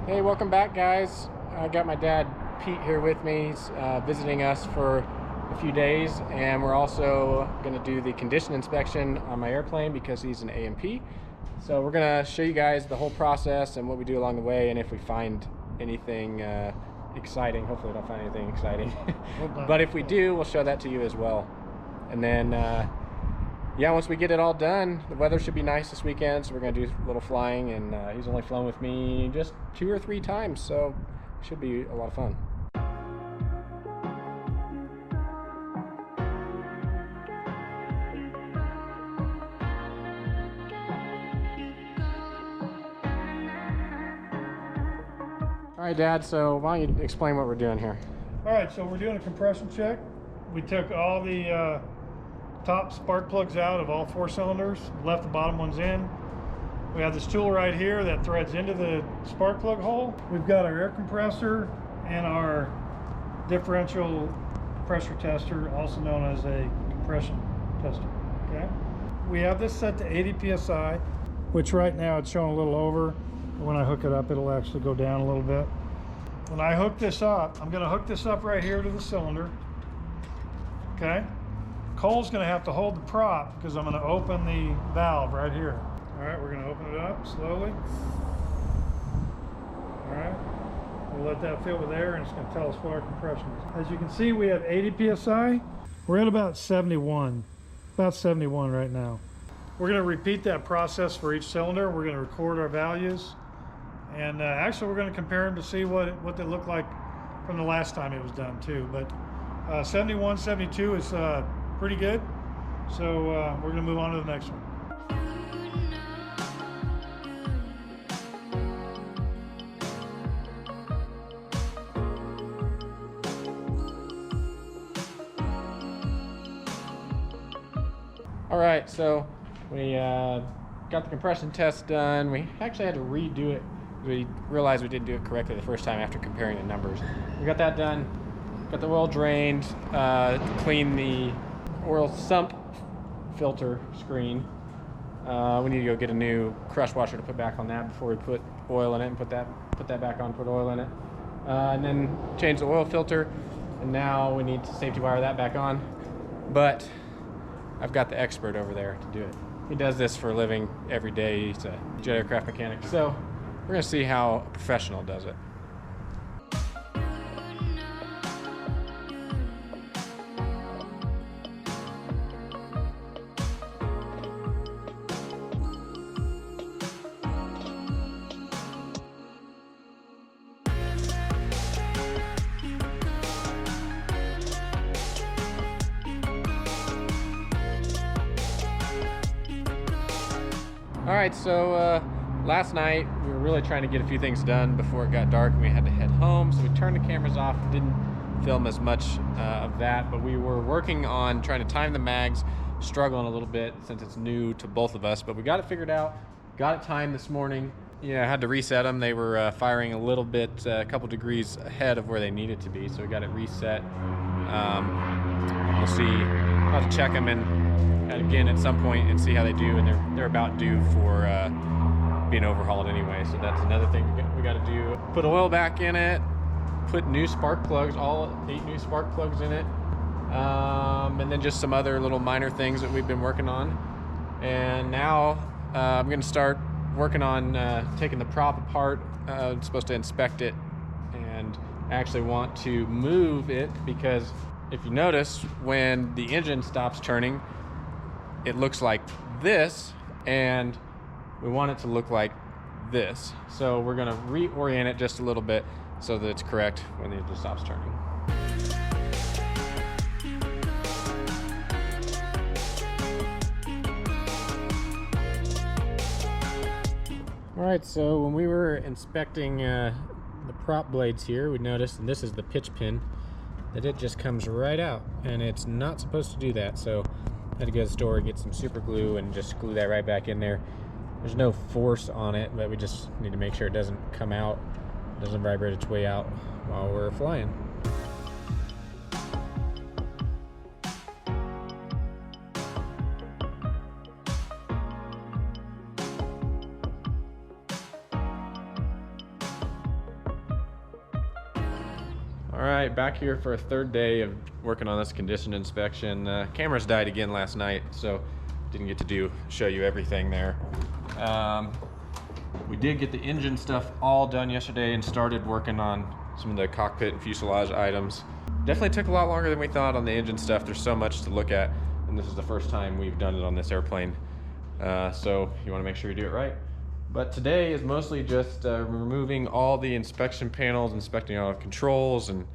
Hey, welcome back, guys. I got my dad Pete here with me. He's visiting us for a few days, and we're also going to do the condition inspection on my airplane because he's an A&P. So we're going to show you guys the whole process and what we do along the way, and if we find anything exciting. Hopefully we don't find anything exciting. But if we do, we'll show that to you as well. And then yeah, once we get it all done, the weather should be nice this weekend, so we're going to do a little flying, and he's only flown with me just 2 or 3 times, so it should be a lot of fun. All right, Dad, so why don't you explain what we're doing here? All right, so we're doing a compression check. We took all the top spark plugs out of all 4 cylinders, left the bottom ones in. We have this tool right here that threads into the spark plug hole. We've got our air compressor and our differential pressure tester, also known as a compression tester, okay? We have this set to 80 PSI, which right now it's showing a little over. When I hook it up, it'll actually go down a little bit. When I hook this up, I'm gonna hook this up right here to the cylinder, okay? Cole's gonna have to hold the prop because I'm gonna open the valve right here. All right, we're gonna open it up slowly. All right, we'll let that fill with air and it's gonna tell us what our compression is. As you can see, we have 80 PSI. We're at about 71 right now. We're gonna repeat that process for each cylinder. We're gonna record our values. And actually we're gonna compare them to see what they look like from the last time it was done too. But 71, 72 is pretty good. So we're gonna move on to the next one. All right, so we got the compression test done. We actually had to redo it. We realized we didn't do it correctly the first time after comparing the numbers. We got that done, got the oil drained, cleaned the oil sump filter screen. We need to go get a new crush washer to put back on that before we put oil in it, and put that back on, put oil in it. And then change the oil filter, and now we need to safety wire that back on. But I've got the expert over there to do it. He does this for a living every day. He's a jet aircraft mechanic. So we're gonna see how a professional does it. All right, so last night we were really trying to get a few things done before it got dark and we had to head home. So we turned the cameras off, didn't film as much of that, but we were working on trying to time the mags, struggling a little bit since it's new to both of us, but we got it figured out, got it timed this morning. Yeah, I had to reset them. They were firing a little bit, a couple degrees ahead of where they needed to be, so we got it reset. We'll see, I'll have to check them and again at some point and see how they do, and they're about due for being overhauled anyway, so that's another thing we got to do. Put oil back in it, put new spark plugs, all 8 new spark plugs in it, and then just some other little minor things that we've been working on. And now I'm going to start working on taking the prop apart. I'm supposed to inspect it, and I actually want to move it because if you notice, when the engine stops turning, it looks like this, and we want it to look like this. So we're gonna reorient it just a little bit so that it's correct when the engine stops turning. All right, so when we were inspecting the prop blades here, we noticed, and this is the pitch pin, that it just comes right out, and it's not supposed to do that. So I had to go to the store and get some super glue and just glue that right back in there. There's no force on it, but we just need to make sure it doesn't come out, doesn't vibrate its way out while we're flying. All right, back here for a third day of working on this condition inspection. Cameras died again last night, so didn't get to show you everything there. We did get the engine stuff all done yesterday and started working on some of the cockpit and fuselage items. Definitely took a lot longer than we thought on the engine stuff. There's so much to look at, and this is the first time we've done it on this airplane. So you want to make sure you do it right. But today is mostly just removing all the inspection panels, inspecting all the controls and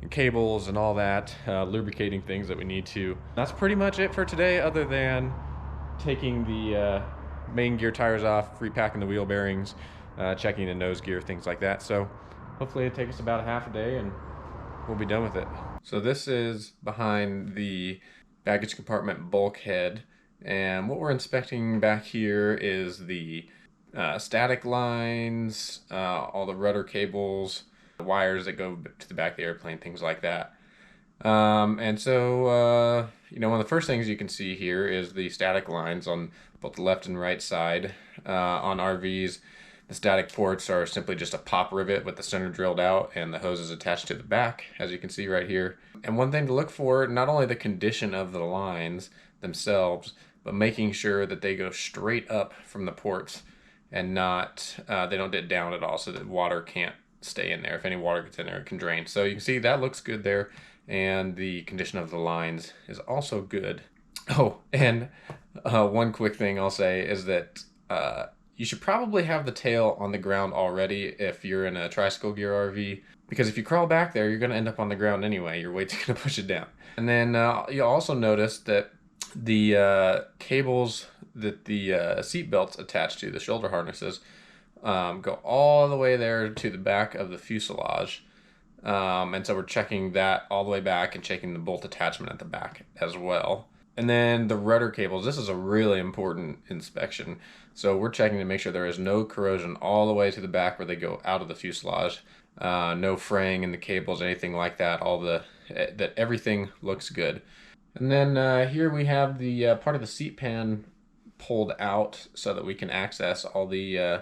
cables and all that, lubricating things that we need to. That's pretty much it for today, other than taking the main gear tires off, repacking the wheel bearings, checking the nose gear, things like that. So hopefully it'll take us about a half a day and we'll be done with it. So this is behind the baggage compartment bulkhead, and what we're inspecting back here is the static lines, all the rudder cables, the wires that go to the back of the airplane, things like that. And so, you know, one of the first things you can see here is the static lines on both the left and right side. On RVs, the static ports are simply just a pop rivet with the center drilled out and the hoses attached to the back, as you can see right here. And one thing to look for, not only the condition of the lines themselves, but making sure that they go straight up from the ports and not, they don't dip down at all, so that water can't stay in there. If any water gets in there, it can drain. So you can see that looks good there, and the condition of the lines is also good. Oh, and one quick thing I'll say is that you should probably have the tail on the ground already if you're in a tricycle gear RV, because if you crawl back there, you're going to end up on the ground anyway. Your weight's going to push it down. And then you'll also notice that the cables that the seat belts attach to, the shoulder harnesses, go all the way there to the back of the fuselage. And so we're checking that all the way back and checking the bolt attachment at the back as well. And then the rudder cables, this is a really important inspection. So we're checking to make sure there is no corrosion all the way to the back where they go out of the fuselage. No fraying in the cables, anything like that. That everything looks good. And then here we have the part of the seat pan pulled out so that we can access all the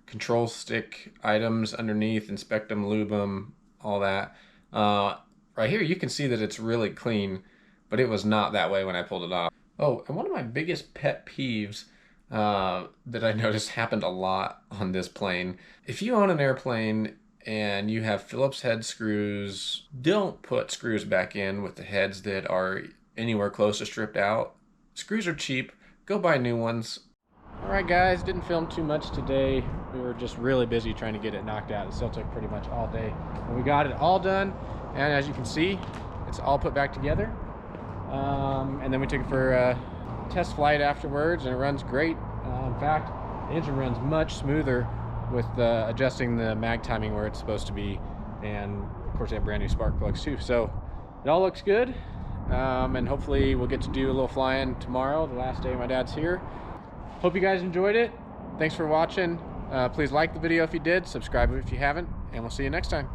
control stick items underneath, inspect them, lube them, all that. Right here you can see that it's really clean, but it was not that way when I pulled it off. Oh, and one of my biggest pet peeves that I noticed happened a lot on this plane. If you own an airplane and you have Phillips head screws, don't put screws back in with the heads that are anywhere close to stripped out. Screws are cheap. Go buy new ones. Alright guys, didn't film too much today. We were just really busy trying to get it knocked out. It still took pretty much all day. But we got it all done, and as you can see, it's all put back together. And then we took it for a test flight afterwards, and it runs great. In fact, the engine runs much smoother with adjusting the mag timing where it's supposed to be. And of course they have brand new spark plugs too. So it all looks good. And hopefully we'll get to do a little flying tomorrow, the last day my dad's here. Hope you guys enjoyed it. Thanks for watching. Please like the video if you did, subscribe if you haven't, and we'll see you next time.